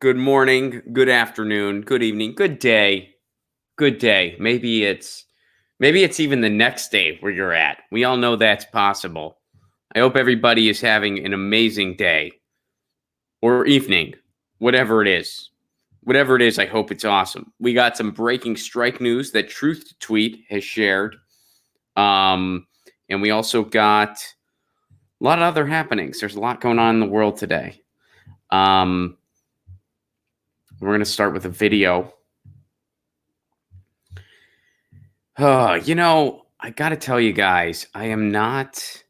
good morning, good afternoon, good evening, good day, good day. Maybe it's even the next day where you're at. We all know that's possible. I hope everybody is having an amazing day or evening, whatever it is. Whatever it is, I hope it's awesome. We got some breaking strike news that Truth Tweet has shared. And we also got a lot of other happenings. There's a lot going on in the world today. We're going to start with a video. I got to tell you guys, I'm not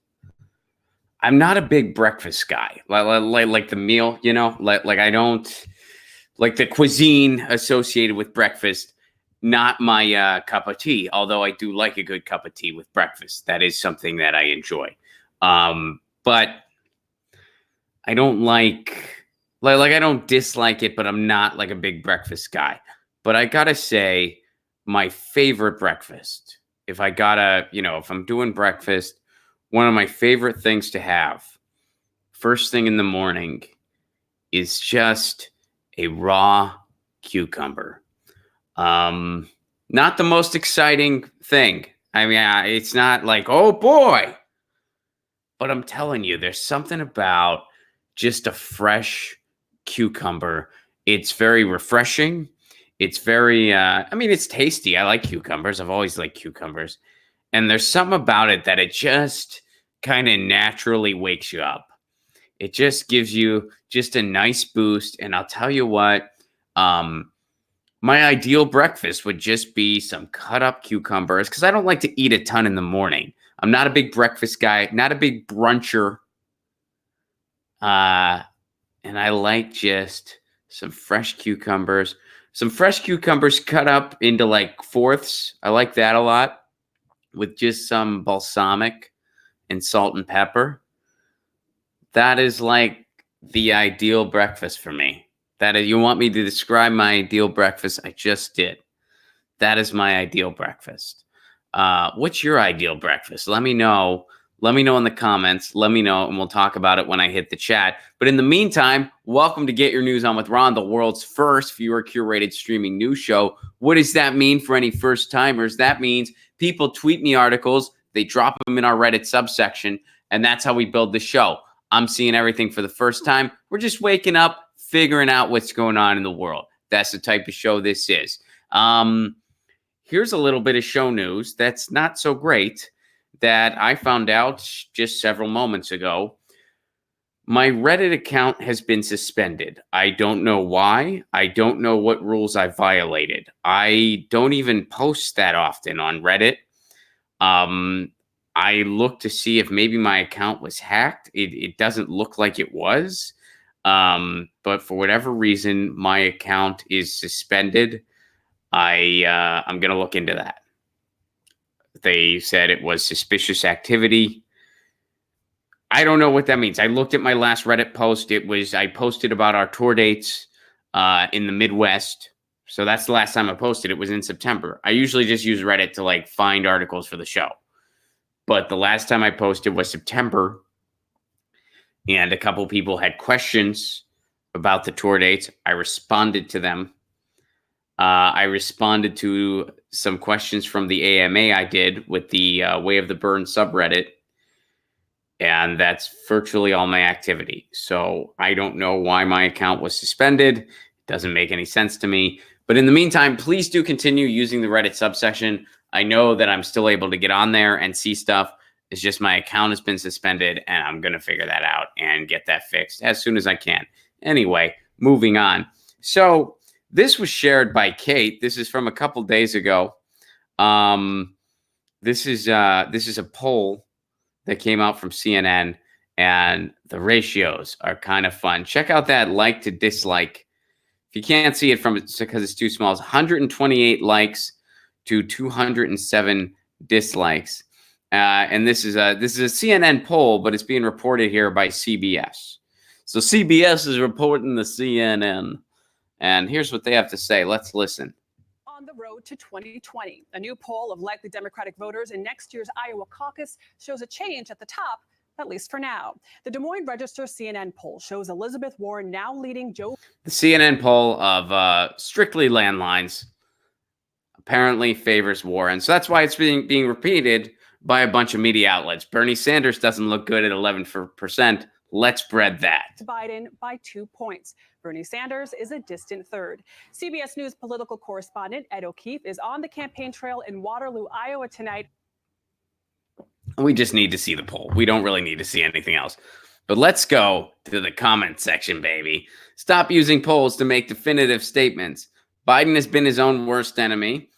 a big breakfast guy. Like the meal, like I don't like the cuisine associated with breakfast. Not my cup of tea, although I do like a good cup of tea with breakfast. That is something that I enjoy. But I don't like I don't dislike it, but I'm not like a big breakfast guy. But I gotta say, my favorite breakfast, if I'm doing breakfast, one of my favorite things to have first thing in the morning is just a raw cucumber. Not the most exciting thing. I mean, it's not like, oh boy, but I'm telling you, there's something about just a fresh cucumber. It's very refreshing. It's very, it's tasty. I like cucumbers. I've always liked cucumbers. And there's something about it that it just kind of naturally wakes you up. It just gives you just a nice boost. And I'll tell you what, my ideal breakfast would just be some cut up cucumbers because I don't like to eat a ton in the morning. I'm not a big breakfast guy, not a big bruncher. And I like just some fresh cucumbers cut up into like fourths. I like that a lot with just some balsamic and salt and pepper. That is like the ideal breakfast for me. That is, you want me to describe my ideal breakfast? I just did. That is my ideal breakfast. What's your ideal breakfast? Let me know. Let me know in the comments. Let me know, and we'll talk about it when I hit the chat. But in the meantime, welcome to Get Your News On with Ron, the world's first viewer-curated streaming news show. What does that mean for any first-timers? That means people tweet me articles, they drop them in our Reddit subsection, and that's how we build the show. I'm seeing everything for the first time. We're just waking up, figuring out what's going on in the world. That's the type of show this is. Here's a little bit of show news that's not so great that I found out just several moments ago. My Reddit account has been suspended. I don't know why. I don't know what rules I violated. I don't even post that often on Reddit. I looked to see if maybe my account was hacked. It doesn't look like it was. But for whatever reason, my account is suspended. I'm going to look into that. They said it was suspicious activity. I don't know what that means. I looked at my last Reddit post. I posted about our tour dates in the Midwest. So that's the last time I posted. It was in September. I usually just use Reddit to find articles for the show. But the last time I posted was September. And a couple people had questions about the tour dates. I responded to them. I responded to some questions from the AMA I did with the Way of the Burn subreddit. And that's virtually all my activity. So I don't know why my account was suspended. It doesn't make any sense to me. But in the meantime, please do continue using the Reddit subsection. I know that I'm still able to get on there and see stuff. It's just my account has been suspended, and I'm going to figure that out and get that fixed as soon as I can. Anyway, moving on. So this was shared by Kate. This is from a couple days ago. This is a poll that came out from CNN, and the ratios are kind of fun. Check out that like to dislike. If you can't see it because it's too small, it's 128 likes to 207 dislikes. And this is a CNN poll, but it's being reported here by CBS. So CBS is reporting the CNN. And here's what they have to say. Let's listen. On the road to 2020, a new poll of likely Democratic voters in next year's Iowa caucus shows a change at the top at least for now. The Des Moines Register CNN poll shows Elizabeth Warren now leading Joe. The CNN poll of strictly landlines apparently favors Warren. So that's why it's being repeated by a bunch of media outlets. Bernie Sanders doesn't look good at 11%. Let's spread that. Biden by 2 points. Bernie Sanders is a distant third. CBS News political correspondent Ed O'Keefe is on the campaign trail in Waterloo, Iowa tonight. We just need to see the poll. We don't really need to see anything else. But let's go to the comment section, baby. Stop using polls to make definitive statements. Biden has been his own worst enemy.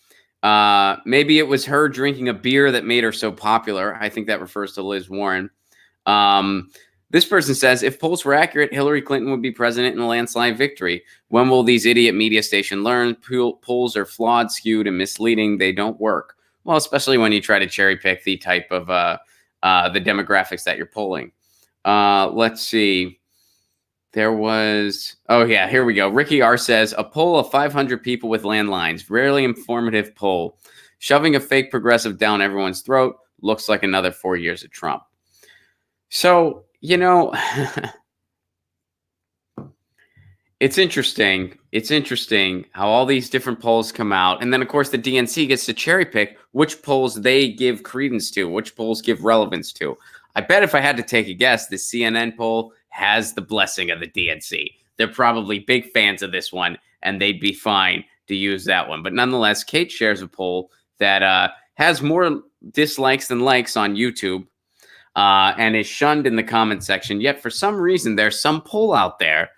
Maybe it was her drinking a beer that made her so popular. I think that refers to Liz Warren. This person says, if polls were accurate, Hillary Clinton would be president in a landslide victory. When will these idiot media stations learn? Polls are flawed, skewed, and misleading. They don't work. Well, especially when you try to cherry pick the type of the demographics that you're polling. Let's see. There was, oh yeah, here we go. Ricky R says, a poll of 500 people with landlines. Rarely informative poll. Shoving a fake progressive down everyone's throat. Looks like another 4 years of Trump. So, you know, it's interesting. It's interesting how all these different polls come out. And then, of course, the DNC gets to cherry pick which polls they give credence to, which polls give relevance to. I bet if I had to take a guess, the CNN poll has the blessing of the DNC. They're probably big fans of this one, and they'd be fine to use that one. But nonetheless, Kate shares a poll that has more dislikes than likes on YouTube and is shunned in the comment section. Yet, for some reason, there's some poll out there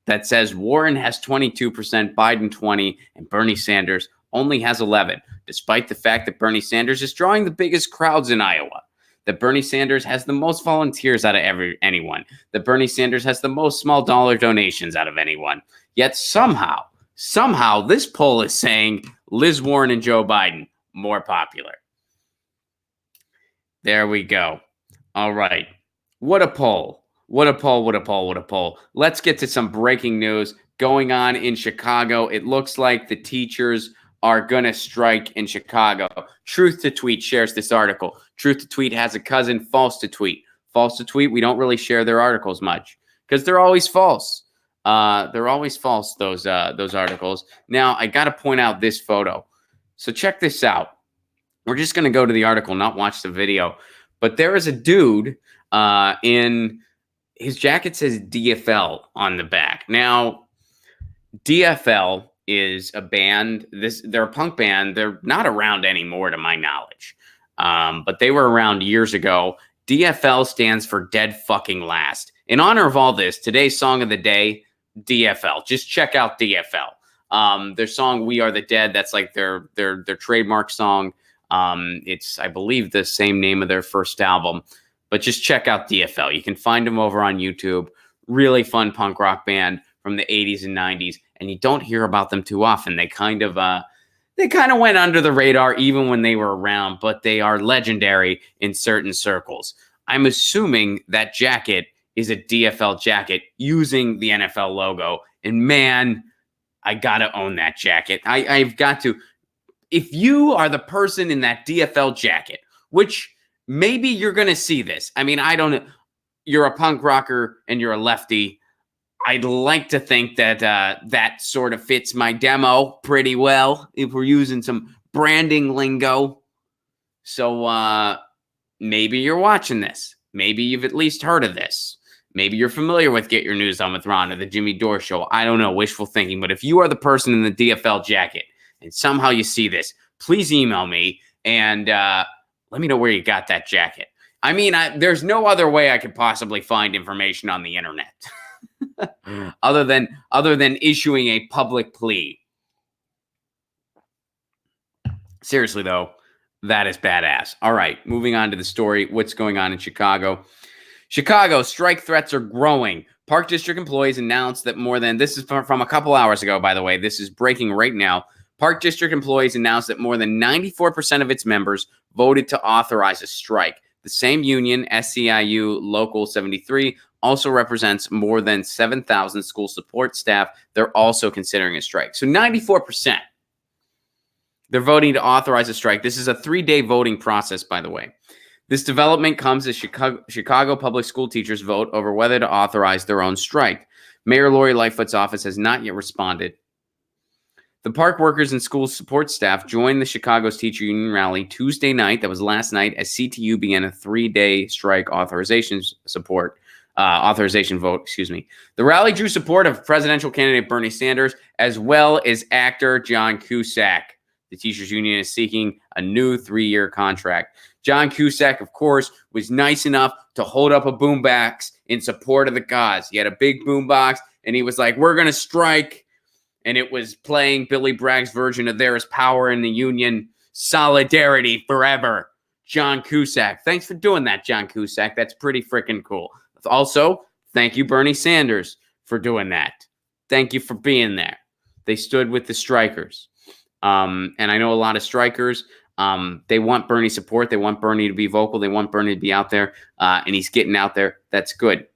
that says Warren has 22%, Biden 20%, and Bernie Sanders only has 11%, despite the fact that Bernie Sanders is drawing the biggest crowds in Iowa. That Bernie Sanders has the most volunteers out of anyone. That Bernie Sanders has the most small dollar donations out of anyone. Yet somehow, this poll is saying Liz Warren and Joe Biden more popular. There we go. All right. What a poll. What a poll, what a poll, what a poll. Let's get to some breaking news going on in Chicago. It looks like the teachers are going to strike in Chicago. Truth to Tweet shares this article. Truth to Tweet has a cousin, False to Tweet. False to Tweet, we don't really share their articles much because they're always false. They're always false, those articles. Now, I got to point out this photo. So check this out. We're just going to go to the article, not watch the video. But there is a dude in his jacket says DFL on the back. Now, DFL is a band. They're a punk band. They're not around anymore, to my knowledge. But they were around years ago. DFL stands for Dead Fucking Last. In honor of all this, today's song of the day, DFL. Just check out DFL. Their song "We Are the Dead." That's like their trademark song. It's, I believe, the same name of their first album. But just check out DFL. You can find them over on YouTube. Really fun punk rock band from the 80s and 90s. And you don't hear about them too often. They kind of went under the radar even when they were around, but they are legendary in certain circles. I'm assuming that jacket is a DFL jacket using the NFL logo. And man, I gotta own that jacket. I've got to. If you are the person in that DFL jacket, which maybe you're going to see this. I mean, I don't know. You're a punk rocker and you're a lefty. I'd like to think that that sort of fits my demo pretty well if we're using some branding lingo. So maybe you're watching this. Maybe you've at least heard of this. Maybe you're familiar with Get Your News On With Ron or the Jimmy Dore Show. I don't know, wishful thinking. But if you are the person in the DFL jacket and somehow you see this, please email me and let me know where you got that jacket. I mean, there's no other way I could possibly find information on the internet other than issuing a public plea. Seriously, though, that is badass. All right, moving on to the story. What's going on in Chicago? Chicago, strike threats are growing. Park District employees announced that this is from a couple hours ago, by the way. This is breaking right now. Park District employees announced that more than 94% of its members voted to authorize a strike. The same union, SEIU Local 73, also represents more than 7,000 school support staff. They're also considering a strike. So 94%. They're voting to authorize a strike. This is a 3-day voting process, by the way. This development comes as Chicago public school teachers vote over whether to authorize their own strike. Mayor Lori Lightfoot's office has not yet responded. The park workers and school support staff joined the Chicago's teacher union rally Tuesday night, that was last night, as CTU began a 3-day strike authorization vote. The rally drew support of presidential candidate Bernie Sanders, as well as actor John Cusack. The teachers union is seeking a new 3-year contract. John Cusack, of course, was nice enough to hold up a boombox in support of the cause. He had a big boombox, and he was like, "We're going to strike." And it was playing Billy Bragg's version of "There Is Power in the Union, Solidarity Forever." John Cusack. Thanks for doing that, John Cusack. That's pretty freaking cool. Also, thank you, Bernie Sanders, for doing that. Thank you for being there. They stood with the strikers. And I know a lot of strikers, they want Bernie support. They want Bernie to be vocal. They want Bernie to be out there. And he's getting out there. That's good.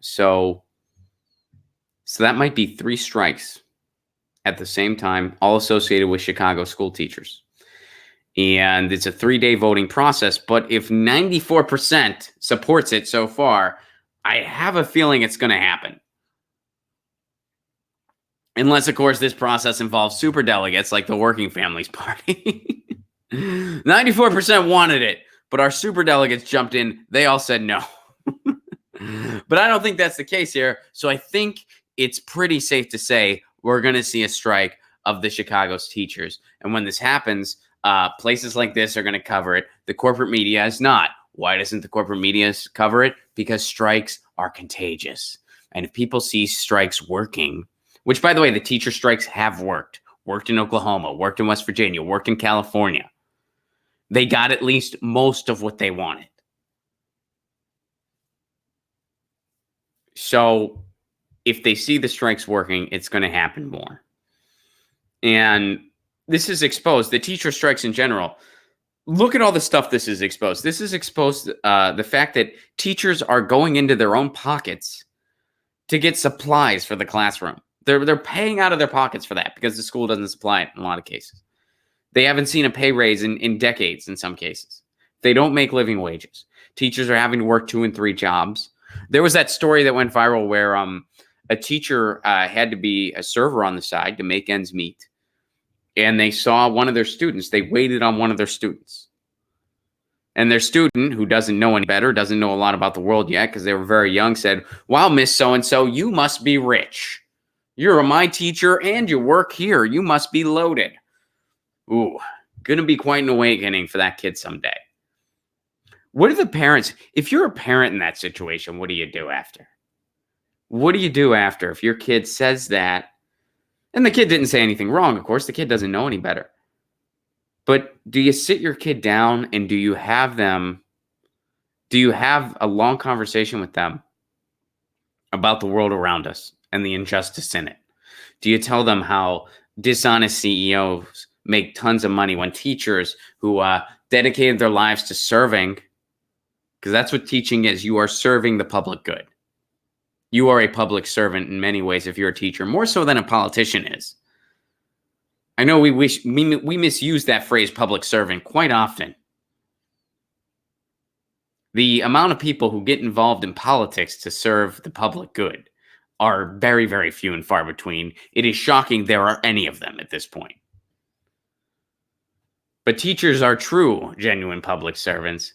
So that might be 3 strikes at the same time, all associated with Chicago school teachers. And it's a 3-day voting process. But if 94% supports it so far, I have a feeling it's going to happen. Unless, of course, this process involves superdelegates like the Working Families Party. 94% wanted it, but our superdelegates jumped in. They all said no. But I don't think that's the case here. So I think it's pretty safe to say we're going to see a strike of the Chicago's teachers. And when this happens, places like this are going to cover it. The corporate media is not. Why doesn't the corporate media cover it? Because strikes are contagious. And if people see strikes working, which, by the way, the teacher strikes have worked in Oklahoma, worked in West Virginia, worked in California. They got at least most of what they wanted. So if they see the strikes working, it's going to happen more. And this is exposed. The teacher strikes in general. Look at all the stuff this is exposed. This is exposed the fact that teachers are going into their own pockets to get supplies for the classroom. They're paying out of their pockets for that because the school doesn't supply it in a lot of cases. They haven't seen a pay raise in decades in some cases. They don't make living wages. Teachers are having to work 2 and 3 jobs. There was that story that went viral where a teacher had to be a server on the side to make ends meet. And they saw one of their students. They waited on one of their students. And their student, who doesn't know any better, doesn't know a lot about the world yet because they were very young, said, "Wow, Miss So-and-so, you must be rich. You're my teacher and you work here. You must be loaded." Ooh, going to be quite an awakening for that kid someday. What are the parents? If you're a parent in that situation, what do you do after? What do you do after if your kid says that? And the kid didn't say anything wrong, of course. The kid doesn't know any better. But do you sit your kid down and do you have a long conversation with them about the world around us and the injustice in it? Do you tell them how dishonest CEOs make tons of money when teachers who dedicated their lives to serving, because that's what teaching is, you are serving the public good. You are a public servant in many ways if you're a teacher, more so than a politician is. I know we misuse that phrase public servant quite often. The amount of people who get involved in politics to serve the public good are very, very few and far between. It is shocking there are any of them at this point. But teachers are true, genuine public servants.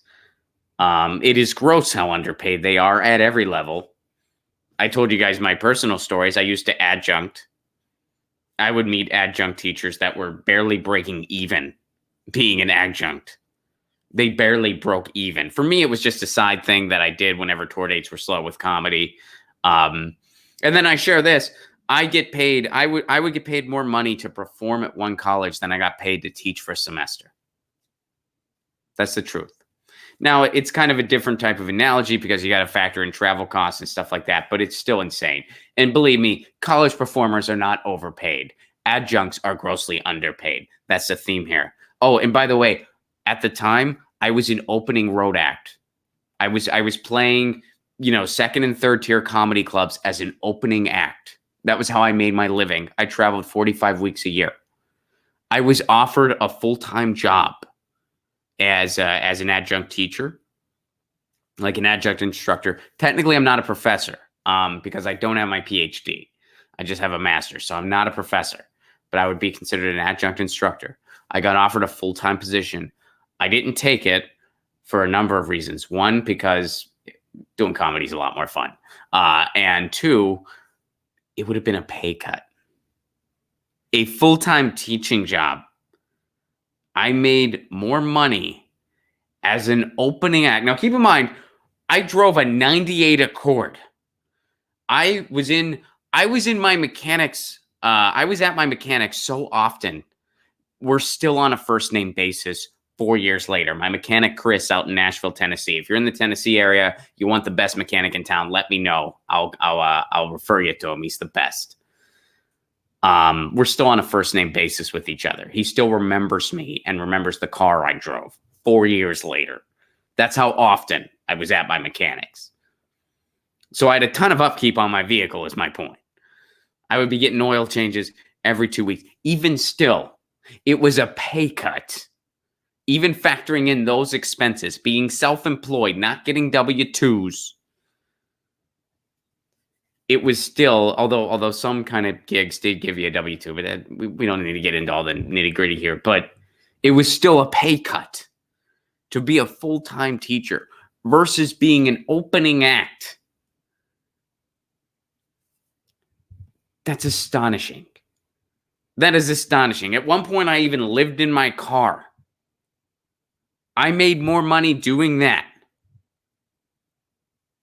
It is gross how underpaid they are at every level. I told you guys my personal stories. I used to adjunct. I would meet adjunct teachers that were barely breaking even being an adjunct. They barely broke even. For me, it was just a side thing that I did whenever tour dates were slow with comedy. And then I share this. I get paid. I would get paid more money to perform at one college than I got paid to teach for a semester. That's the truth. Now, it's kind of a different type of analogy because you got to factor in travel costs and stuff like that, but it's still insane. And believe me, college performers are not overpaid. Adjuncts are grossly underpaid. That's the theme here. Oh, and by the way, at the time, I was in opening road act. I was playing, second and third tier comedy clubs as an opening act. That was how I made my living. I traveled 45 weeks a year. I was offered a full-time job as an adjunct teacher, like an adjunct instructor. Technically, I'm not a professor because I don't have my PhD. I just have a master's, so I'm not a professor, but I would be considered an adjunct instructor. I got offered a full-time position. I didn't take it for a number of reasons. One, because doing comedy is a lot more fun. And two, it would have been a pay cut. A full-time teaching job. I made more money as an opening act. Now, keep in mind, I drove a 98 Accord. I was in my mechanics. I was at my mechanics so often. We're still on a first name basis 4 years later. My mechanic, Chris, out in Nashville, Tennessee. If you're in the Tennessee area, you want the best mechanic in town, let me know. I'll refer you to him. He's the best. We're still on a first name basis with each other. He still remembers me and remembers the car I drove 4 years later. That's how often I was at my mechanics. So I had a ton of upkeep on my vehicle, is my point. I would be getting oil changes every 2 weeks. Even still, it was a pay cut. Even factoring in those expenses, being self-employed, not getting W-2s, it was still, although some kind of gigs did give you a W-2, but we don't need to get into all the nitty-gritty here, but it was still a pay cut to be a full-time teacher versus being an opening act. That's astonishing. That is astonishing. At one point, I even lived in my car. I made more money doing that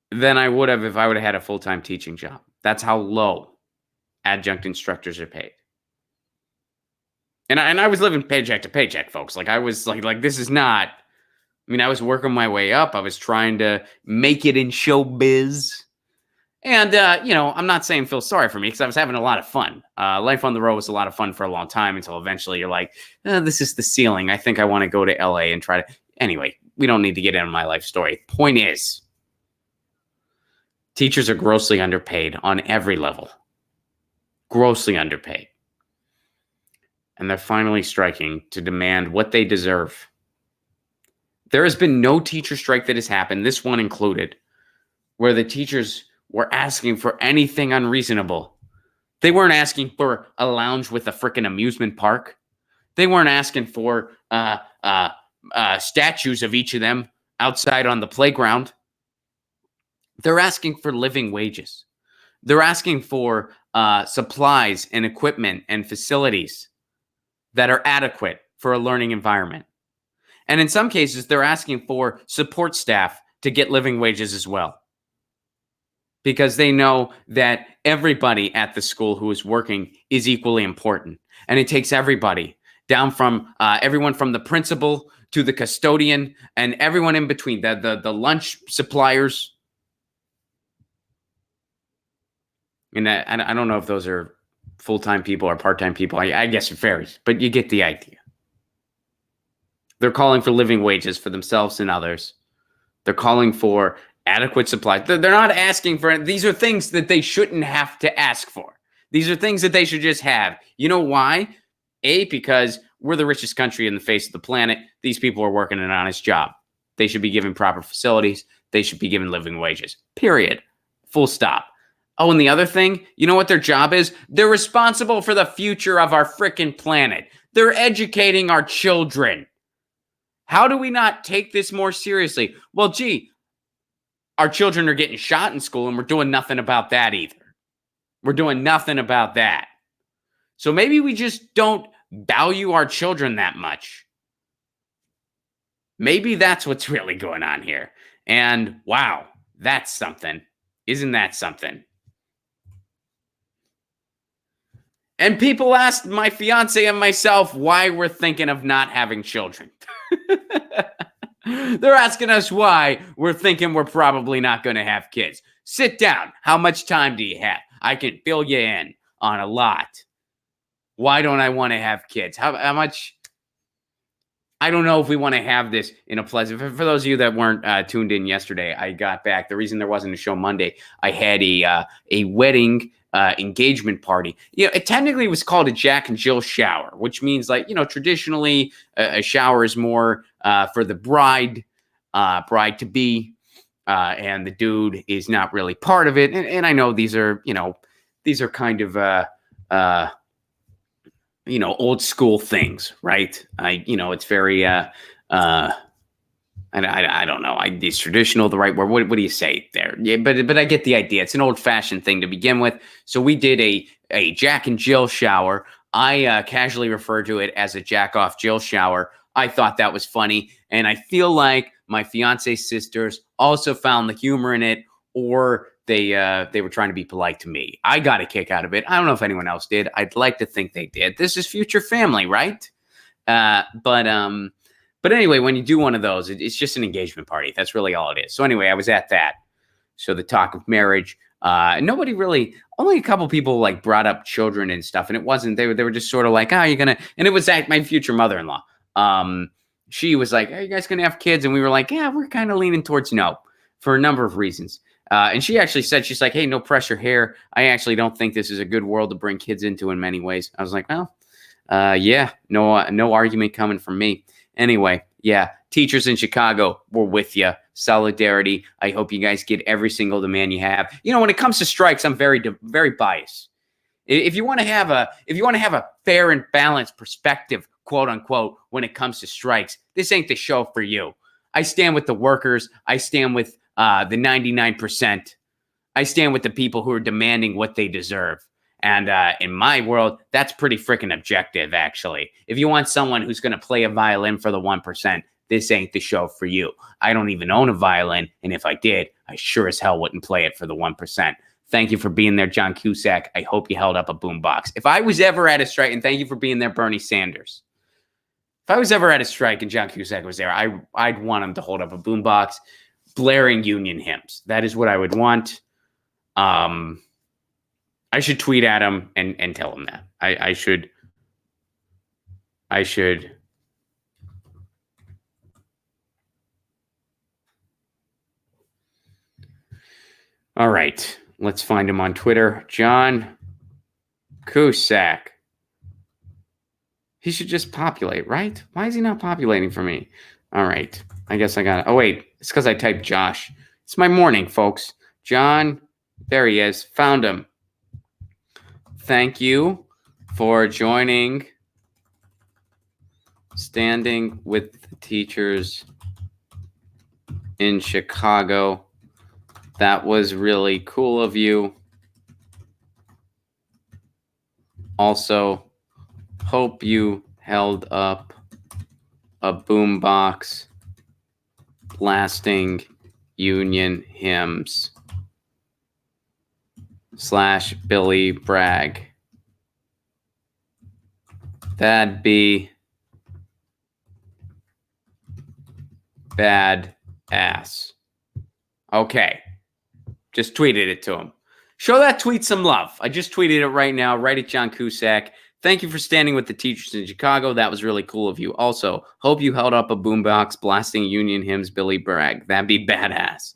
than I would have if I would have had a full-time teaching job. That's how low adjunct instructors are paid. And I was living paycheck to paycheck, folks. Like I was like this is not. I mean, I was working my way up. I was trying to make it in showbiz. And, I'm not saying feel sorry for me because I was having a lot of fun. Life on the road was a lot of fun for a long time until eventually you're like, this is the ceiling. I think I want to go to LA and try to. Anyway, we don't need to get into my life story. Point is, teachers are grossly underpaid on every level. Grossly underpaid. And they're finally striking to demand what they deserve. There has been no teacher strike that has happened, this one included, where the teachers were asking for anything unreasonable. They weren't asking for a lounge with a freaking amusement park. They weren't asking for statues of each of them outside on the playground. They're asking for living wages. They're asking for supplies and equipment and facilities that are adequate for a learning environment. And in some cases, they're asking for support staff to get living wages as well. Because they know that everybody at the school who is working is equally important. And it takes everybody, down from everyone from the principal to the custodian and everyone in between, the lunch suppliers. And I don't know if those are full-time people or part-time people. I guess it varies, but you get the idea. They're calling for living wages for themselves and others. They're calling for adequate supply. They're not asking for it. These are things that they shouldn't have to ask for. These are things that they should just have. You know why? A, because we're the richest country in the face of the planet. These people are working an honest job. They should be given proper facilities. They should be given living wages. Period. Full stop. Oh, and the other thing, you know what their job is? They're responsible for the future of our freaking planet. They're educating our children. How do we not take this more seriously? Well, gee, our children are getting shot in school and we're doing nothing about that either. We're doing nothing about that. So maybe we just don't value our children that much. Maybe that's what's really going on here. And wow, that's something. Isn't that something? And people asked my fiance and myself why we're thinking of not having children. They're asking us why we're thinking we're probably not going to have kids. Sit down. How much time do you have? I can fill you in on a lot. Why don't I want to have kids? How much? I don't know if we want to have this in a pleasant. For those of you that weren't tuned in yesterday, I got back. The reason there wasn't a show Monday, I had a wedding engagement party. It technically was called a Jack and Jill shower, which means like, traditionally a shower is more for the bride to be, and the dude is not really part of it. And I know these are kind of old school things, right? It's very I don't know. Is traditional the right word? What do you say there? Yeah, but I get the idea. It's an old fashioned thing to begin with. So we did a Jack and Jill shower. I casually referred to it as a Jack off Jill shower. I thought that was funny, and I feel like my fiance's sisters also found the humor in it, or they were trying to be polite to me. I got a kick out of it. I don't know if anyone else did. I'd like to think they did. This is future family, right? But anyway, when you do one of those, it's just an engagement party. That's really all it is. So anyway, I was at that. So the talk of marriage, nobody really, only a couple people like brought up children and stuff. And it wasn't, they were just sort of like, you're going to, and it was at my future mother-in-law. She was like, are you guys going to have kids? And we were like, yeah, we're kind of leaning towards no for a number of reasons. And she actually said, she's like, hey, no pressure here. I actually don't think this is a good world to bring kids into in many ways. I was like, well, yeah, no argument coming from me. Anyway, yeah, teachers in Chicago, we're with you. Solidarity. I hope you guys get every single demand you have. When it comes to strikes, I'm very, very biased. If you want to have a fair and balanced perspective, quote unquote, when it comes to strikes, this ain't the show for you. I stand with the workers. I stand with the 99%. I stand with the people who are demanding what they deserve. And in my world, that's pretty freaking objective, actually. If you want someone who's going to play a violin for the 1%, this ain't the show for you. I don't even own a violin, and if I did, I sure as hell wouldn't play it for the 1%. Thank you for being there, John Cusack. I hope you held up a boombox. If I was ever at a strike, and thank you for being there, Bernie Sanders. If I was ever at a strike and John Cusack was there, I'd want him to hold up a boombox, blaring union hymns. That is what I would want. I should tweet at him and tell him that. I should. All right. Let's find him on Twitter. John Cusack. He should just populate, right? Why is he not populating for me? All right. I guess I got it. Oh, wait. It's because I typed Josh. It's my morning, folks. John. There he is. Found him. Thank you for joining Standing with the Teachers in Chicago. That was really cool of you. Also, hope you held up a boombox blasting union hymns / Billy Bragg. That'd be bad ass. Okay. Just tweeted it to him. Show that tweet some love. I just tweeted it right now, right at John Cusack. Thank you for standing with the teachers in Chicago. That was really cool of you. Also, hope you held up a boombox blasting union hymns, Billy Bragg. That'd be badass.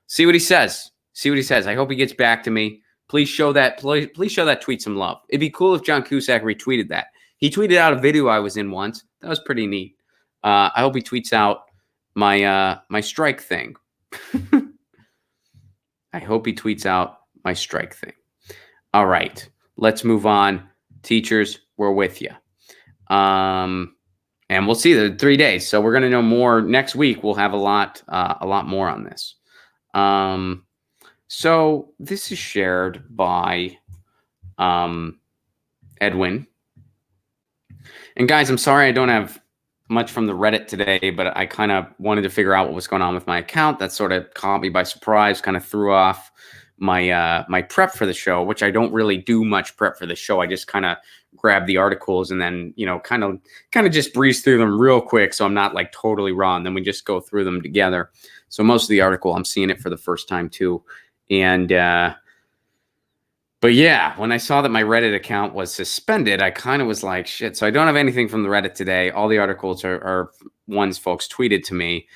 See what he says. I hope he gets back to me. Please show that tweet some love. It'd be cool if John Cusack retweeted that. He tweeted out a video I was in once. That was pretty neat. I hope he tweets out my strike thing. I hope he tweets out my strike thing. All right, let's move on. Teachers, we're with you. And we'll see the 3 days. So we're going to know more next week. We'll have a lot more on this. So this is shared by Edwin. And guys, I'm sorry I don't have much from the Reddit today, but I kind of wanted to figure out what was going on with my account. That sort of caught me by surprise, kind of threw off my prep for the show, which I don't really do much prep for the show. I just kind of grab the articles and then, kind of just breeze through them real quick. So I'm not like totally raw. And then we just go through them together. So most of the article, I'm seeing it for the first time too. And, but yeah, when I saw that my Reddit account was suspended, I kind of was like, shit. So I don't have anything from the Reddit today. All the articles are ones folks tweeted to me.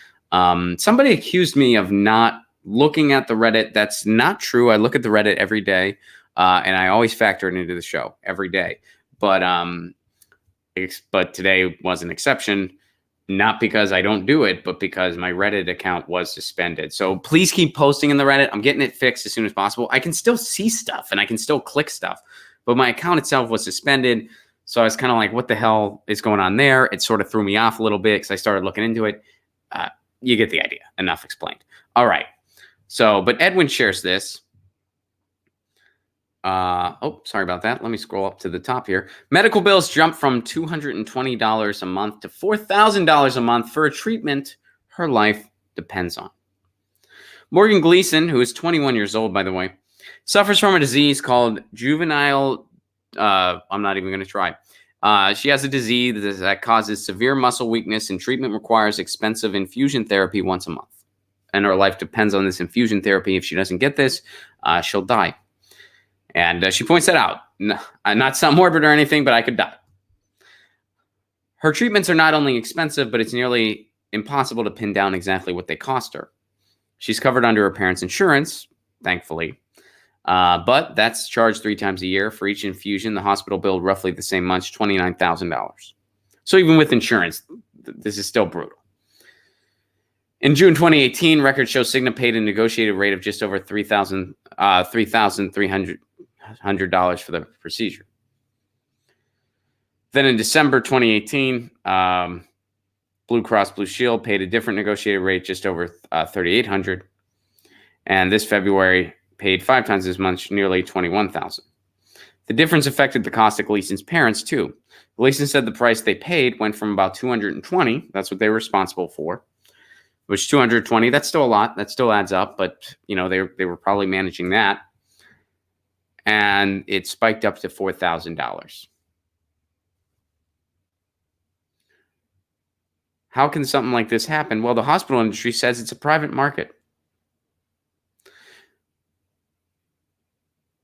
Somebody accused me of not looking at the Reddit. That's not true. I look at the Reddit every day. and I always factor it into the show every day. But today was an exception, not because I don't do it, but because my Reddit account was suspended. So please keep posting in the Reddit. I'm getting it fixed as soon as possible. I can still see stuff and I can still click stuff, but my account itself was suspended. So I was kind of like, what the hell is going on there? It sort of threw me off a little bit because I started looking into it. You get the idea. Enough explained. All right. So, but Edwin shares this. Sorry about that. Let me scroll up to the top here. Medical bills jumped from $220 a month to $4,000 a month for a treatment her life depends on. Morgan Gleason, who is 21 years old, by the way, suffers from a disease called juvenile. I'm not even going to try. She has a disease that causes severe muscle weakness, and treatment requires expensive infusion therapy once a month. And her life depends on this infusion therapy. If she doesn't get this, she'll die. And she points that out. Not sound morbid or anything, but I could die. Her treatments are not only expensive, but it's nearly impossible to pin down exactly what they cost her. She's covered under her parents' insurance, thankfully. But that's charged 3 times a year. For each infusion, the hospital billed roughly the same much, $29,000. So even with insurance, this is still brutal. In June 2018, records show Cigna paid a negotiated rate of just over $3,300 for the procedure. Then in December 2018, Blue Cross Blue Shield paid a different negotiated rate, just over $3,800, and this February paid 5 times as much, nearly $21,000. The difference affected the cost of Gleason's parents too. Gleason said the price they paid went from about $220, that's what they were responsible for, which $220, that's still a lot, that still adds up, but they were probably managing that, and it spiked up to $4,000. How can something like this happen? Well, the hospital industry says it's a private market.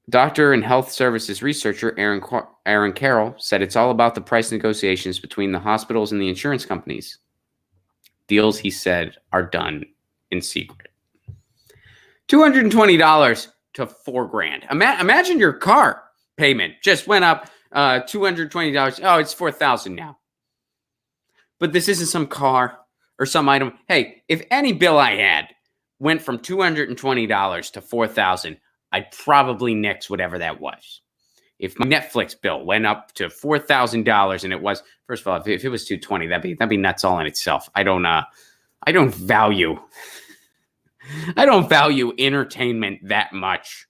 Doctor and health services researcher Aaron Carroll said it's all about the price negotiations between the hospitals and the insurance companies. Deals, he said, are done in secret. $220 to $4,000. Imagine your car payment just went up $220. Oh, it's $4,000 now. But this isn't some car or some item. Hey, if any bill I had went from $220 to $4,000, I'd probably nix whatever that was. If my Netflix bill went up to $4,000 and it was, first of all, if it was $220, that'd be nuts all in itself. I don't value entertainment that much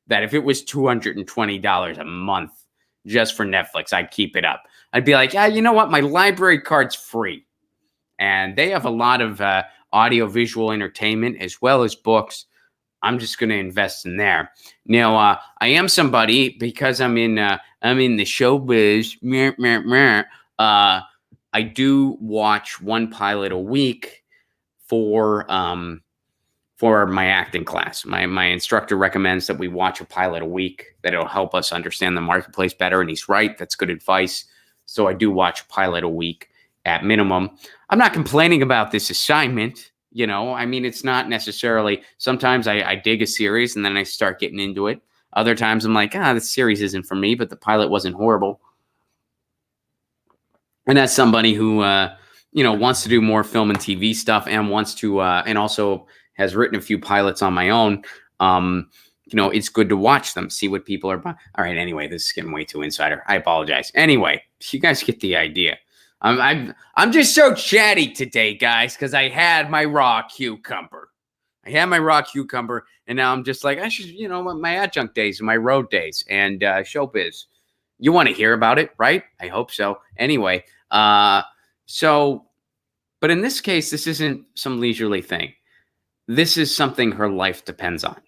that if it was $220 a month just for Netflix, I'd keep it up. I'd be like, yeah, you know what? My library card's free. And they have a lot of audio-visual entertainment as well as books. I'm just going to invest in there. Now, I am somebody, because I'm in the showbiz. I do watch one pilot a week for my acting class. My instructor recommends that we watch a pilot a week, that it'll help us understand the marketplace better. And he's right. That's good advice. So I do watch a pilot a week at minimum. I'm not complaining about this assignment. It's not necessarily, sometimes I dig a series and then I start getting into it. Other times I'm like, this series isn't for me, but the pilot wasn't horrible. And as somebody who, wants to do more film and TV stuff and wants to, and also has written a few pilots on my own, it's good to watch them, see what people are. All right. Anyway, this is getting way too insider. I apologize. Anyway, you guys get the idea. I'm just so chatty today, guys, because I had my raw cucumber. And now I'm just like, I should, my adjunct days and my road days and showbiz. You want to hear about it, right? I hope so. Anyway, but in this case, this isn't some leisurely thing. This is something her life depends on.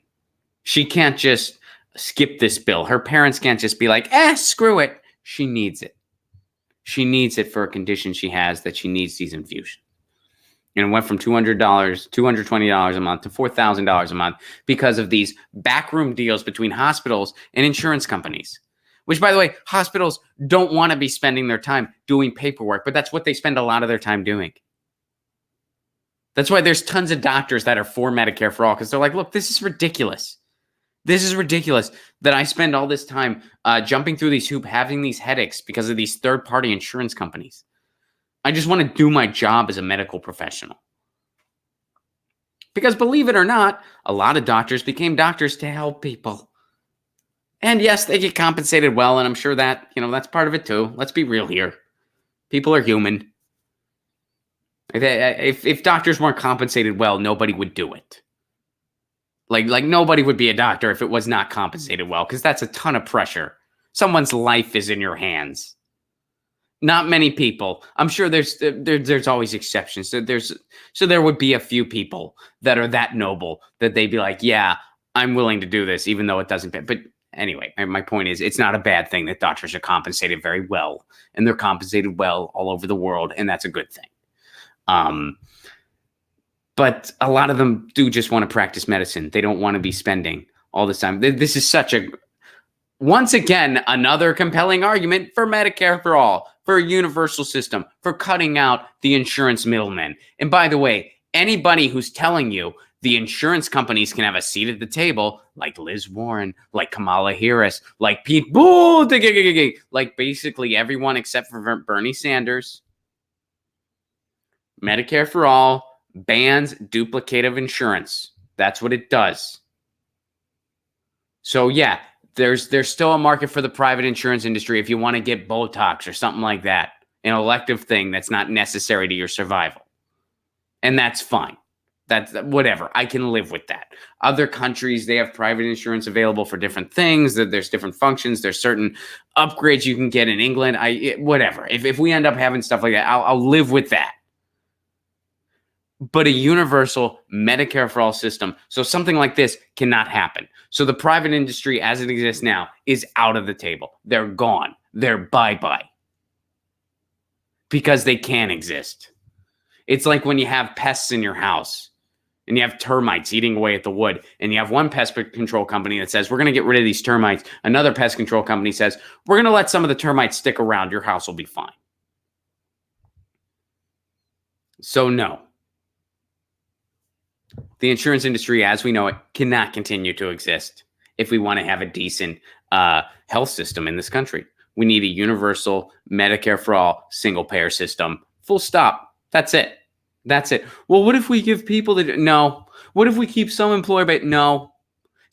She can't just skip this bill. Her parents can't just be like, screw it. She needs it. She needs it for a condition she has, that she needs these infusions. And it went from $220 a month to $4,000 a month because of these backroom deals between hospitals and insurance companies. Which, by the way, hospitals don't want to be spending their time doing paperwork, but that's what they spend a lot of their time doing. That's why there's tons of doctors that are for Medicare for all, because they're like, look, this is ridiculous. This is ridiculous that I spend all this time jumping through these hoops, having these headaches because of these third-party insurance companies. I just want to do my job as a medical professional. Because believe it or not, a lot of doctors became doctors to help people. And yes, they get compensated well, and I'm sure that, that's part of it too. Let's be real here. People are human. If doctors weren't compensated well, nobody would do it. Like nobody would be a doctor if it was not compensated well, because that's a ton of pressure. Someone's life is in your hands. Not many people. I'm sure there's always exceptions. So there would be a few people that are that noble that they'd be like, yeah, I'm willing to do this, even though it doesn't pay. But anyway, my point is, it's not a bad thing that doctors are compensated very well, and they're compensated well all over the world, and that's a good thing. But a lot of them do just want to practice medicine. They don't want to be spending all this time. This is once again, another compelling argument for Medicare for all, for a universal system, for cutting out the insurance middlemen. And by the way, anybody who's telling you the insurance companies can have a seat at the table, like Liz Warren, like Kamala Harris, like Pete Buttigieg, like basically everyone except for Bernie Sanders, Medicare for all bans duplicative insurance. That's what it does. So yeah, there's still a market for the private insurance industry if you want to get Botox or something like that, an elective thing that's not necessary to your survival. And that's fine. That's whatever. I can live with that. Other countries, they have private insurance available for different things. There's different functions. There's certain upgrades you can get in England. Whatever. If we end up having stuff like that, I'll live with that. But a universal Medicare for all system, so something like this cannot happen. So the private industry as it exists now is out of the table. They're gone. They're bye-bye. Because they can't exist. It's like when you have pests in your house and you have termites eating away at the wood, and you have one pest control company that says, we're going to get rid of these termites. Another pest control company says, we're going to let some of the termites stick around. Your house will be fine. So no. The insurance industry, as we know it, cannot continue to exist if we want to have a decent health system in this country. We need a universal Medicare for all single-payer system. Full stop. That's it. That's it. Well, what if we give people that? No. What if we keep some employer? But no,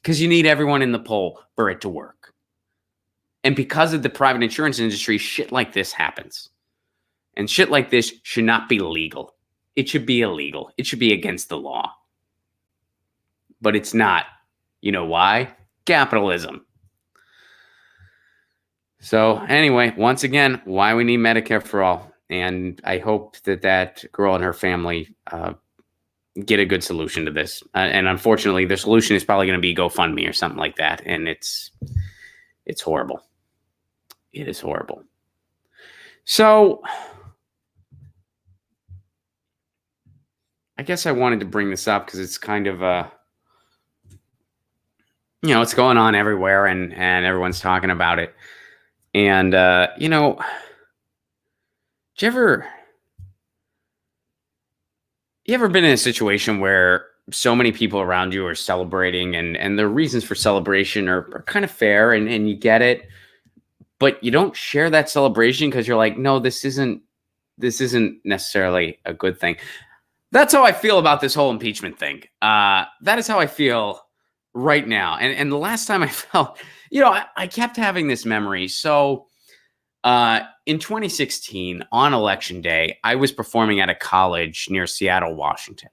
because you need everyone in the poll for it to work. And because of the private insurance industry, shit like this happens. And shit like this should not be legal. It should be illegal. It should be against the law. But it's not. You know why? Capitalism. So anyway, once again, why we need Medicare for all. And I hope that girl and her family get a good solution to this. And unfortunately, the solution is probably going to be GoFundMe or something like that. And it's horrible. It is horrible. So I guess I wanted to bring this up because it's kind of it's going on everywhere and everyone's talking about it. And, you ever been in a situation where so many people around you are celebrating and the reasons for celebration are kind of fair and you get it, but you don't share that celebration because you're like, no, this isn't necessarily a good thing. That's how I feel about this whole impeachment thing. That is how I feel right now. And the last time I felt, I kept having this memory. So in 2016, on Election Day, I was performing at a college near Seattle, Washington.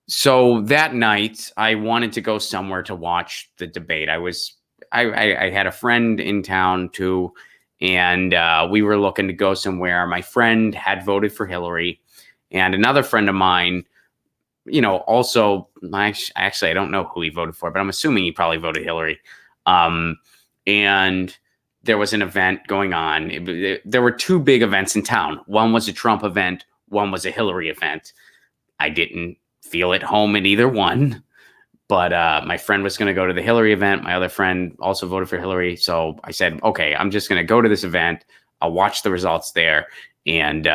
So that night, I wanted to go somewhere to watch the debate. I had a friend in town too, and we were looking to go somewhere. My friend had voted for Hillary, and another friend of mine, also, actually, I don't know who he voted for, but I'm assuming he probably voted Hillary. And there was an event going on. There were two big events in town. One was a Trump event. One was a Hillary event. I didn't feel at home in either one, but my friend was going to go to the Hillary event. My other friend also voted for Hillary. So I said, okay, I'm just going to go to this event. I'll watch the results there. And,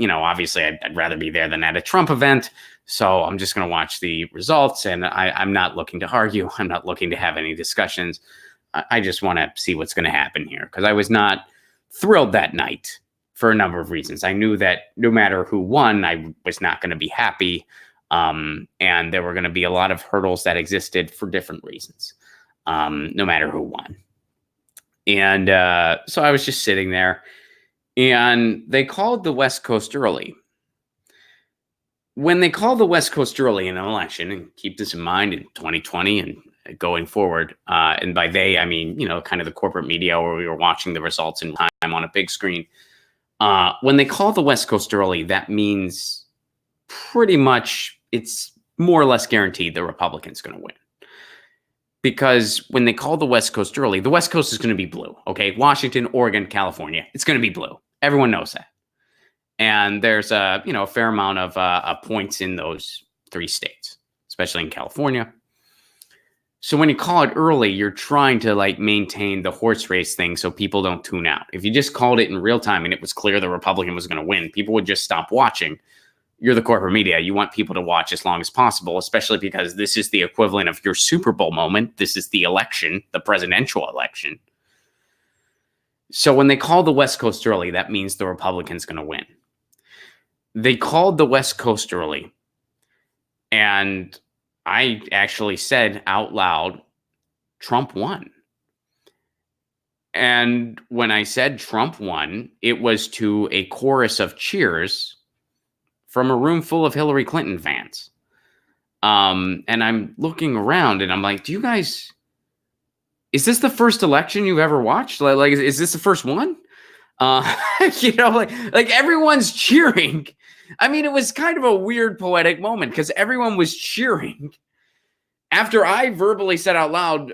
obviously I'd rather be there than at a Trump event. So I'm just going to watch the results, and I'm not looking to argue. I'm not looking to have any discussions. I just want to see what's going to happen here, because I was not thrilled that night for a number of reasons. I knew that no matter who won, I was not going to be happy. And there were going to be a lot of hurdles that existed for different reasons, no matter who won. And so I was just sitting there, and they called the West Coast early. When they call the West Coast early in an election, and keep this in mind in 2020 and going forward, and by they, I mean, kind of the corporate media where we were watching the results in time on a big screen. When they call the West Coast early, that means pretty much it's more or less guaranteed the Republican's going to win. Because when they call the West Coast early, the West Coast is going to be blue. Okay, Washington, Oregon, California, it's going to be blue. Everyone knows that. And there's a fair amount of points in those 3 states, especially in California. So when you call it early, you're trying to maintain the horse race thing so people don't tune out. If you just called it in real time and it was clear the Republican was going to win, people would just stop watching. You're the corporate media. You want people to watch as long as possible, especially because this is the equivalent of your Super Bowl moment. This is the election, the presidential election. So when they call the West Coast early, that means the Republican's going to win. They called the West Coast early, and I actually said out loud, Trump won. And when I said Trump won, it was to a chorus of cheers from a room full of Hillary Clinton fans. And I'm looking around and I'm like, do you guys, is this the first election you've ever watched? Is this the first one? Everyone's cheering. I mean, it was kind of a weird poetic moment because everyone was cheering after I verbally said out loud,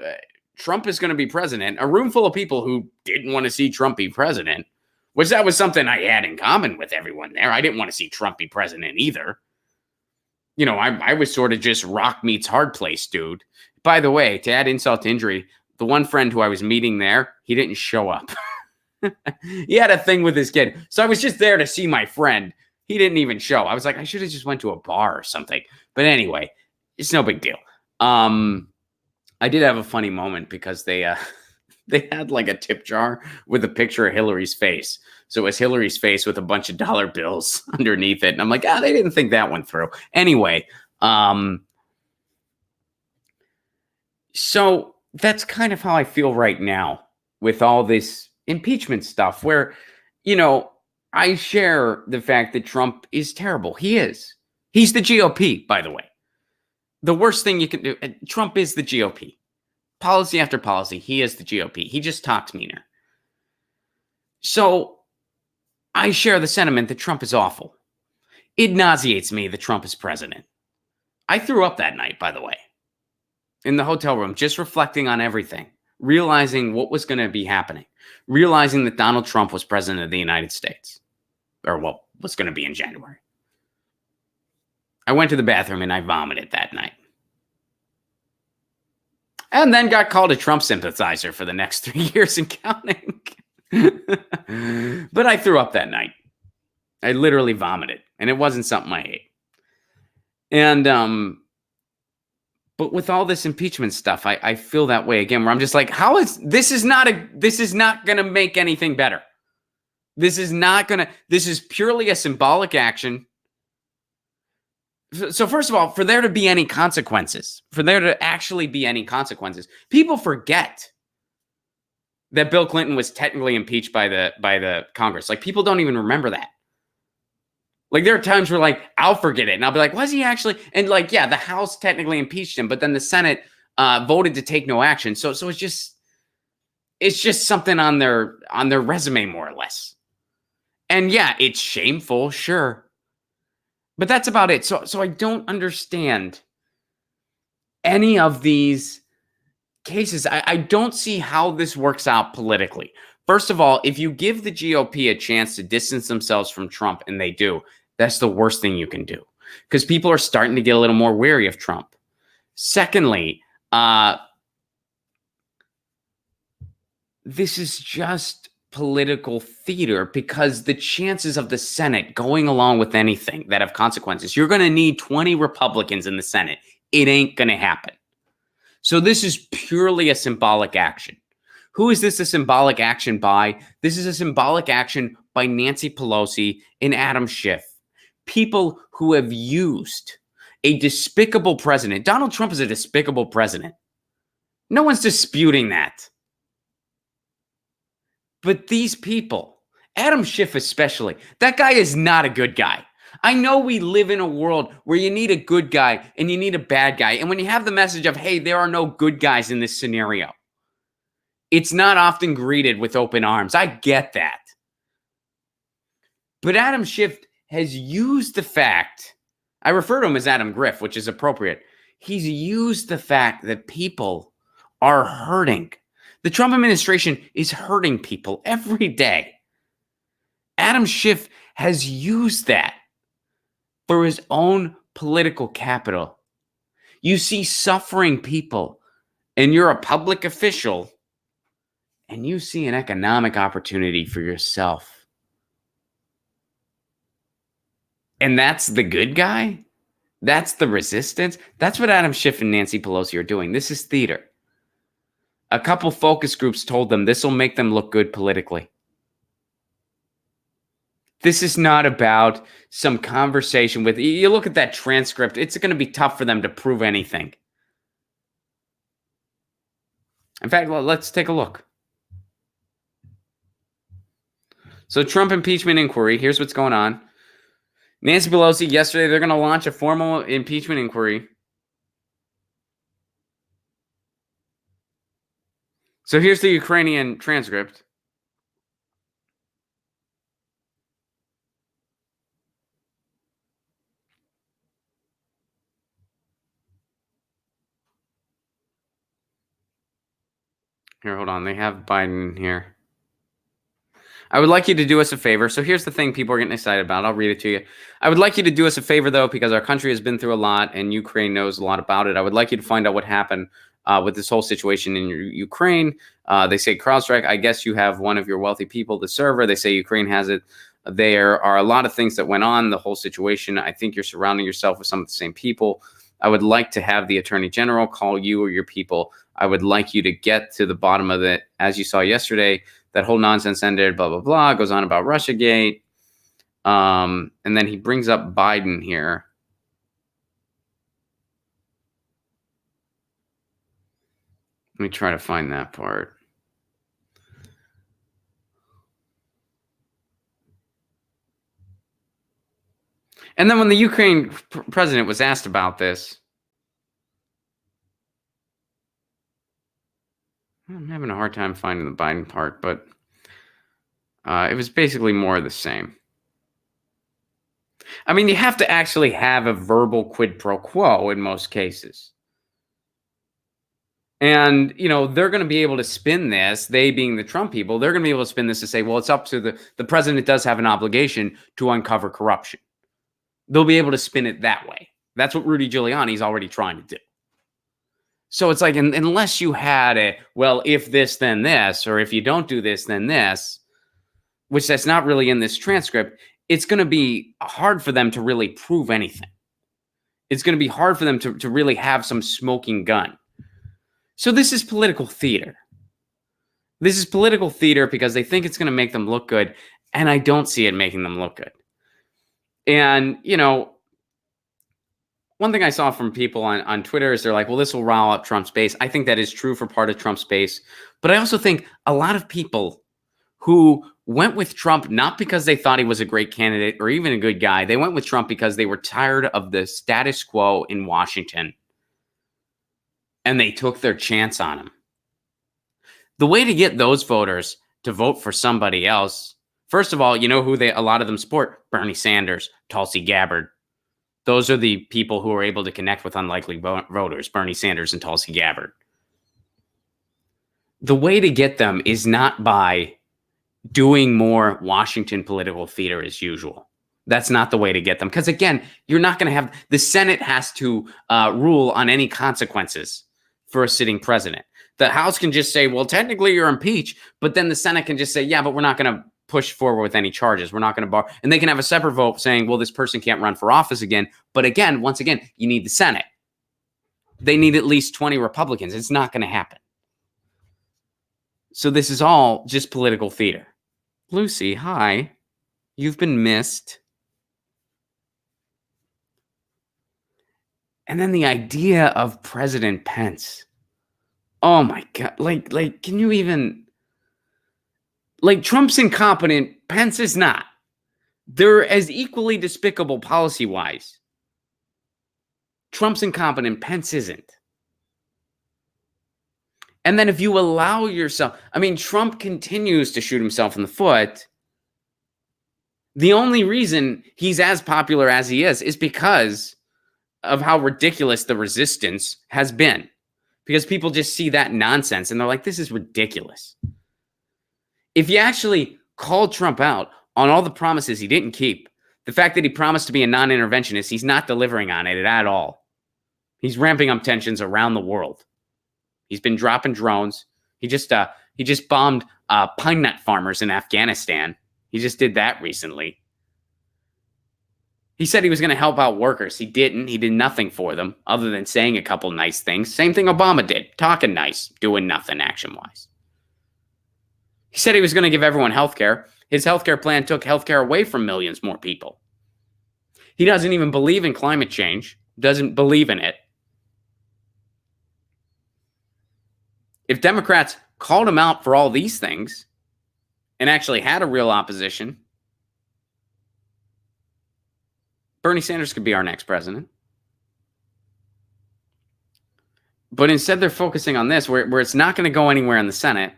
Trump is going to be president. A room full of people who didn't want to see Trump be president, which that was something I had in common with everyone there. I didn't want to see Trump be president either. I was sort of just rock meets hard place, dude. By the way, to add insult to injury, the one friend who I was meeting there, he didn't show up. He had a thing with his kid. So I was just there to see my friend. He didn't even show. I was like, I should have just went to a bar or something. But anyway, it's no big deal. I did have a funny moment because they had a tip jar with a picture of Hillary's face. So it was Hillary's face with a bunch of dollar bills underneath it. And I'm like, they didn't think that one through. Anyway, so that's kind of how I feel right now with all this impeachment stuff where, I share the fact that Trump is terrible. He is. He's the GOP, by the way. The worst thing you can do, Trump is the GOP. Policy after policy, he is the GOP. He just talks meaner. So I share the sentiment that Trump is awful. It nauseates me that Trump is president. I threw up that night, by the way, in the hotel room, just reflecting on everything, realizing what was going to be happening, realizing that Donald Trump was president of the United States, or what was going to be in January. I went to the bathroom and I vomited that night. And then got called a Trump sympathizer for the next 3 years and counting. But I threw up that night. I literally vomited, and it wasn't something I ate. And but with all this impeachment stuff, I feel that way again, where I'm just like, this is not going to make anything better. This is purely a symbolic action. So first of all, for there to be any consequences, for there to actually be any consequences, people forget that Bill Clinton was technically impeached by the Congress. People don't even remember that. There are times where I'll forget it and I'll be like, was he actually? And the House technically impeached him, but then the Senate voted to take no action. So it's just something on their resume, more or less. And yeah, it's shameful, sure. But that's about it. So I don't understand any of these cases. I don't see how this works out politically. First of all, if you give the GOP a chance to distance themselves from Trump, and they do, that's the worst thing you can do, because people are starting to get a little more wary of Trump. Secondly, this is just political theater because the chances of the Senate going along with anything that have consequences, you're going to need 20 Republicans in the Senate. It ain't going to happen. So this is purely a symbolic action. Who is this a symbolic action by? This is a symbolic action by Nancy Pelosi and Adam Schiff. People who have used a despicable president. Donald Trump is a despicable president. No one's disputing that. But these people, Adam Schiff especially, that guy is not a good guy. I know we live in a world where you need a good guy and you need a bad guy. And when you have the message of, hey, there are no good guys in this scenario, it's not often greeted with open arms. I get that. But Adam Schiff has used the fact, I refer to him as Adam Griff, which is appropriate. He's used the fact that people are hurting. The Trump administration is hurting people every day. Adam Schiff has used that for his own political capital. You see suffering people, and you're a public official, and you see an economic opportunity for yourself. And that's the good guy? That's the resistance? That's what Adam Schiff and Nancy Pelosi are doing. This is theater. A couple focus groups told them this will make them look good politically. This is not about some conversation with, you look at that transcript, it's going to be tough for them to prove anything. In fact, let's take a look. So Trump impeachment inquiry, here's what's going on. Nancy Pelosi, yesterday, they're going to launch a formal impeachment inquiry. So here's the Ukrainian transcript. Here, hold on. They have Biden here. I would like you to do us a favor. So here's the thing people are getting excited about. I'll read it to you. I would like you to do us a favor, though, because our country has been through a lot and Ukraine knows a lot about it. I would like you to find out what happened with this whole situation in Ukraine. They say CrowdStrike. I guess you have one of your wealthy people, the server. They say Ukraine has it. There are a lot of things that went on, the whole situation. I think you're surrounding yourself with some of the same people. I would like to have the Attorney General call you or your people. I would like you to get to the bottom of it. As you saw yesterday, that whole nonsense ended, blah, blah, blah, goes on about Russiagate. And then he brings up Biden here. Let me try to find that part. And then when the Ukraine president was asked about this, I'm having a hard time finding the Biden part, but it was basically more of the same. I mean, you have to actually have a verbal quid pro quo in most cases. And, you know, they're going to be able to spin this, they being the Trump people, they're going to be able to spin this to say, well, it's up to the president does have an obligation to uncover corruption. They'll be able to spin it that way. That's what Rudy Giuliani's already trying to do. So it's like, unless you had a, well, if this, then this, or if you don't do this, then this, which that's not really in this transcript, it's going to be hard for them to really prove anything. It's going to be hard for them to really have some smoking gun. So this is political theater. This is political theater because they think it's going to make them look good, and I don't see it making them look good. And, you know, one thing I saw from people on Twitter is they're like, well, this will rile up Trump's base. I think that is true for part of Trump's base. But I also think a lot of people who went with Trump not because they thought he was a great candidate or even a good guy. They went with Trump because they were tired of the status quo in Washington. And they took their chance on him. The way to get those voters to vote for somebody else, first of all, you know who a lot of them support? Bernie Sanders, Tulsi Gabbard. Those are the people who are able to connect with unlikely voters, Bernie Sanders and Tulsi Gabbard. The way to get them is not by doing more Washington political theater as usual. That's not the way to get them. Because again, you're not going to have, the Senate has to rule on any consequences for a sitting president. The House can just say, well, technically you're impeached, but then the Senate can just say, yeah, but we're not going to push forward with any charges. We're not going to bar. And they can have a separate vote saying, well, this person can't run for office again. But again, once again, you need the Senate. They need at least 20 Republicans. It's not going to happen. So this is all just political theater. Lucy, hi. You've been missed. And then the idea of President Pence. Oh my God. Like, can you even... Like, Trump's incompetent, Pence is not. They're as equally despicable policy-wise. Trump's incompetent, Pence isn't. And then if you allow yourself... I mean, Trump continues to shoot himself in the foot. The only reason he's as popular as he is because of how ridiculous the resistance has been. Because people just see that nonsense and they're like, this is ridiculous. If you actually call Trump out on all the promises he didn't keep, the fact that he promised to be a non-interventionist, he's not delivering on it at all. He's ramping up tensions around the world. He's been dropping drones. He just bombed pine nut farmers in Afghanistan. He just did that recently. He said he was going to help out workers. He didn't. He did nothing for them other than saying a couple nice things. Same thing Obama did. Talking nice, doing nothing action-wise. He said he was going to give everyone health care. His health care plan took health care away from millions more people. He doesn't even believe in climate change. Doesn't believe in it. If Democrats called him out for all these things and actually had a real opposition, Bernie Sanders could be our next president. But instead they're focusing on this, where it's not going to go anywhere in the Senate.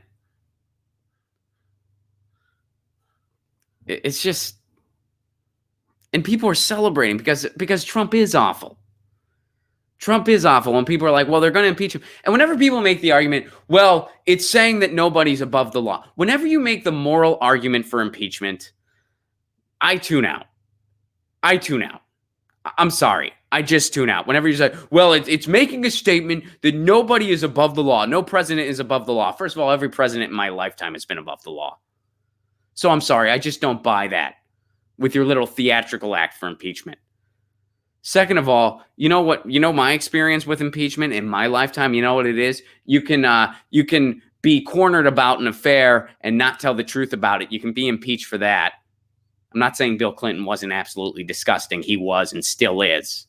It's just... And people are celebrating because Trump is awful. Trump is awful. And people are like, well, they're going to impeach him. And whenever people make the argument, well, it's saying that nobody's above the law. Whenever you make the moral argument for impeachment, I tune out. I'm sorry. I just tune out. Whenever you say, well, it's making a statement that nobody is above the law. No president is above the law. First of all, every president in my lifetime has been above the law. So I'm sorry. I just don't buy that with your little theatrical act for impeachment. Second of all, you know what? You know my experience with impeachment in my lifetime. You know what it is? You can be cornered about an affair and not tell the truth about it. You can be impeached for that. I'm not saying Bill Clinton wasn't absolutely disgusting. He was and still is.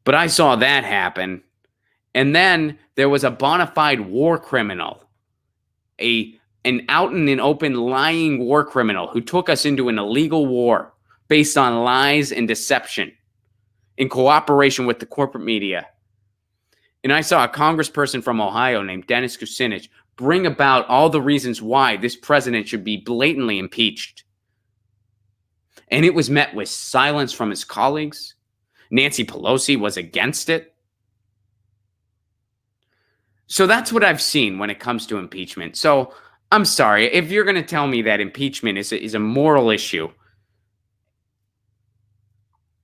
But I saw that happen. And then there was a bona fide war criminal, an out and open lying war criminal who took us into an illegal war based on lies and deception in cooperation with the corporate media. And I saw a congressperson from Ohio named Dennis Kucinich bring about all the reasons why this president should be blatantly impeached. And it was met with silence from his colleagues. Nancy Pelosi was against it. So that's what I've seen when it comes to impeachment. So I'm sorry, if you're going to tell me that impeachment is a moral issue,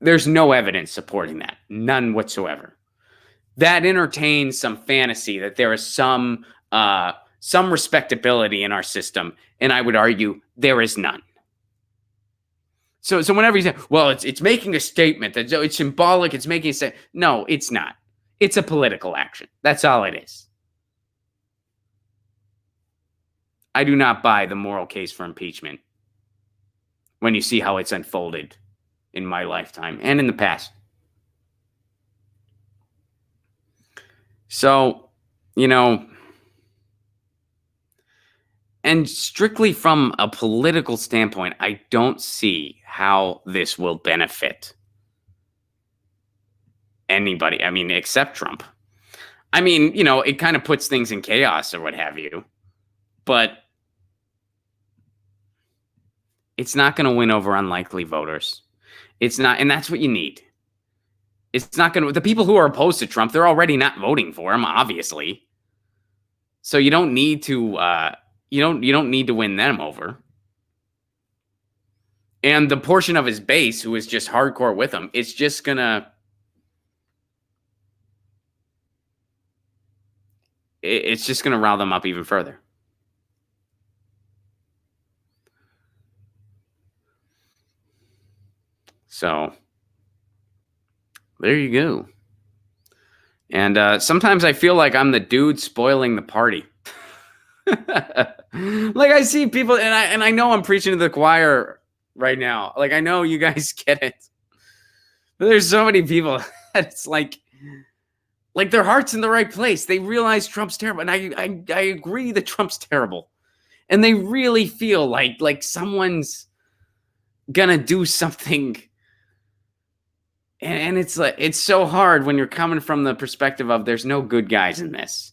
there's no evidence supporting that. None whatsoever. That entertains some fantasy that there is some respectability in our system, and I would argue there is none. So whenever you say, well, it's making a statement, that it's symbolic, it's making a statement. No, it's not. It's a political action. That's all it is. I do not buy the moral case for impeachment when you see how it's unfolded in my lifetime and in the past. So, and strictly from a political standpoint, I don't see how this will benefit anybody. I mean, except Trump. I mean, it kind of puts things in chaos or what have you, but it's not going to win over unlikely voters. It's not, and that's what you need. It's not going to, the people who are opposed to Trump, they're already not voting for him, obviously. So you don't need to, you don't need to win them over. And the portion of his base who is just hardcore with him, it's just going to, it's just going to rile them up even further. So there you go. And sometimes I feel like I'm the dude spoiling the party. Like I see people, and I know I'm preaching to the choir right now. Like I know you guys get it, but there's so many people that it's like their heart's in the right place. They realize Trump's terrible, and I agree that Trump's terrible, and they really feel like someone's gonna do something. And it's like it's so hard when you're coming from the perspective of there's no good guys in this.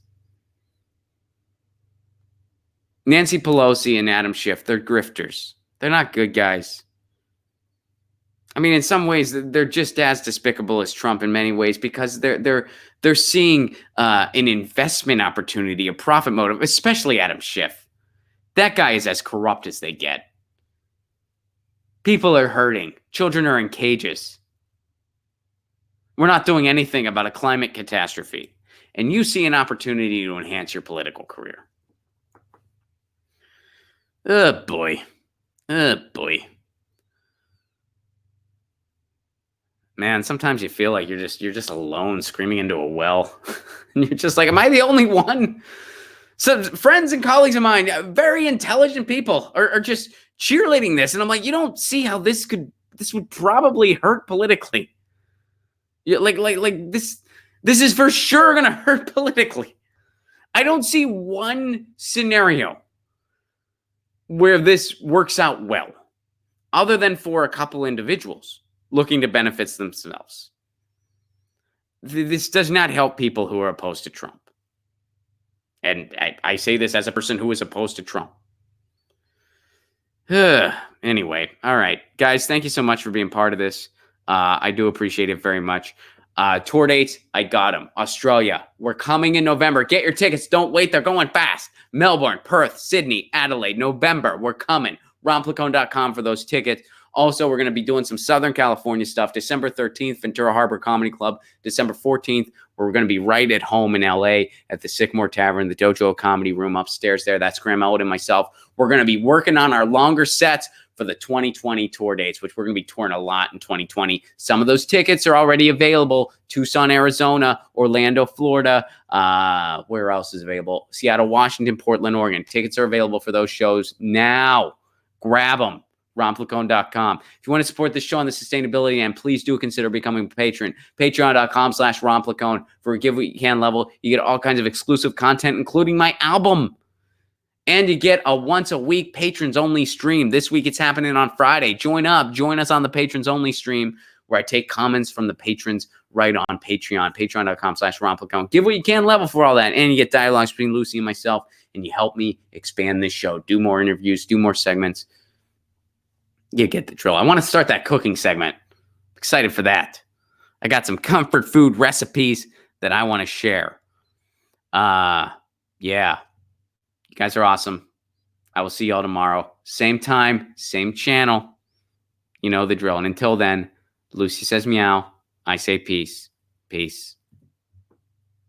Nancy Pelosi and Adam Schiff, they're grifters. They're not good guys. I mean, in some ways, they're just as despicable as Trump in many ways because they're seeing an investment opportunity, a profit motive, especially Adam Schiff. That guy is as corrupt as they get. People are hurting. Children are in cages. We're not doing anything about a climate catastrophe. And you see an opportunity to enhance your political career. Oh, boy. Oh, boy. Man, sometimes you feel like you're just alone screaming into a well. And you're just like, am I the only one? So friends and colleagues of mine, very intelligent people are just cheerleading this. And I'm like, you don't see how this would probably hurt politically. Like this is for sure going to hurt politically. I don't see one scenario where this works out well, other than for a couple individuals looking to benefit themselves. This does not help people who are opposed to Trump. And I say this as a person who is opposed to Trump. Anyway, all right. Guys, thank you so much for being part of this. I do appreciate it very much. Tour dates, I got them. Australia, we're coming in November. Get your tickets. Don't wait. They're going fast. Melbourne, Perth, Sydney, Adelaide, November. We're coming. RonPlacone.com for those tickets. Also, we're going to be doing some Southern California stuff. December 13th, Ventura Harbor Comedy Club. December 14th, we're going to be right at home in LA at the Sycamore Tavern, the Dojo Comedy Room upstairs there. That's Graham Elwood and myself. We're going to be working on our longer sets for the 2020 tour dates, which we're going to be touring a lot in 2020. Some of those tickets are already available. Tucson, Arizona, Orlando, Florida. Where else is available? Seattle, Washington, Portland, Oregon. Tickets are available for those shows now. Grab them. RonPlacone.com. If you want to support this show on the sustainability end, please do consider becoming a patron. Patreon.com/RonPlacone. For a give what you can level, you get all kinds of exclusive content, including my album. And you get a once-a-week patrons-only stream. This week it's happening on Friday. Join us on the patrons-only stream where I take comments from the patrons right on Patreon. Patreon.com/RonPlacone. Give what you can level for all that. And you get dialogues between Lucy and myself. And you help me expand this show. Do more interviews. Do more segments. You get the drill. I want to start that cooking segment. Excited for that. I got some comfort food recipes that I want to share. Yeah. You guys are awesome. I will see y'all tomorrow. Same time, same channel. You know the drill. And until then, Lucy says meow. I say peace. Peace.